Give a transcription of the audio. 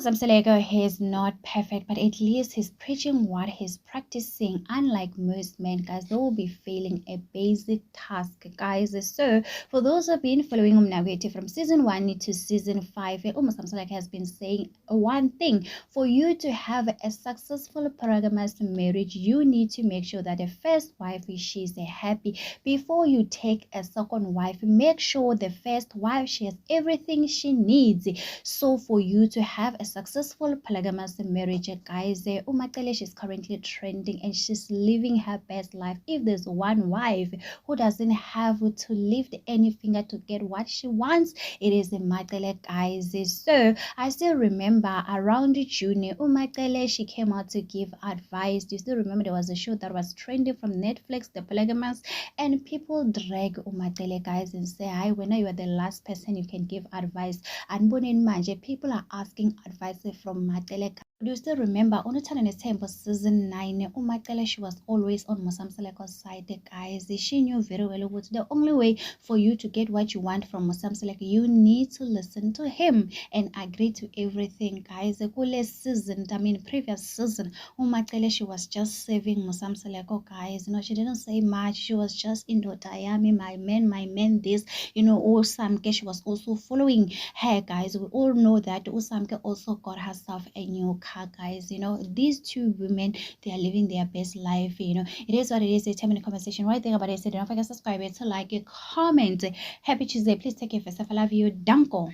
Samselego, he's not perfect, but at least he's preaching what he's practicing. Unlike most men, guys, they will be failing a basic task, guys. So, for those who have been following Umnagwete from season 1 to season 5, Samselego has been saying one thing: for you to have a successful polygamous marriage, you need to make sure that the first wife she's happy. Before you take a second wife, make sure the first wife she has everything she needs. So, for you to have a successful polygamous marriage, guys, Umakele, she's currently trending and she's living her best life. If there's one wife who doesn't have to lift any finger to get what she wants, it is Umakele, guys. So I still remember around June, Umakele, she came out to give advice. Do you still remember there was a show that was trending from Netflix, The Polygamous, and people drag Umakele, guys, and say, hi, when you are the last person you can give advice. And Bonin Manje, people are asking advice from Matele. Do you still remember on the Temple season 9, Umakele, she was always on Mosamseleko's side, guys. She knew very well what the only way for you to get what you want from Mosamseleko, you need to listen to him and agree to everything, guys. Previous season, Umakele, she was just saving Mosamseleko, guys. She didn't say much. She was just in Dotayami, my man, this, Usamke, she was also following her, guys. We all know that Usamke also got herself a new car, guys. These two women, they are living their best life. It is what it is. Tell me in the comment section what you think about it. So don't forget to subscribe, to like, comment. Happy Tuesday. Please take care of yourself. I love you. Danko.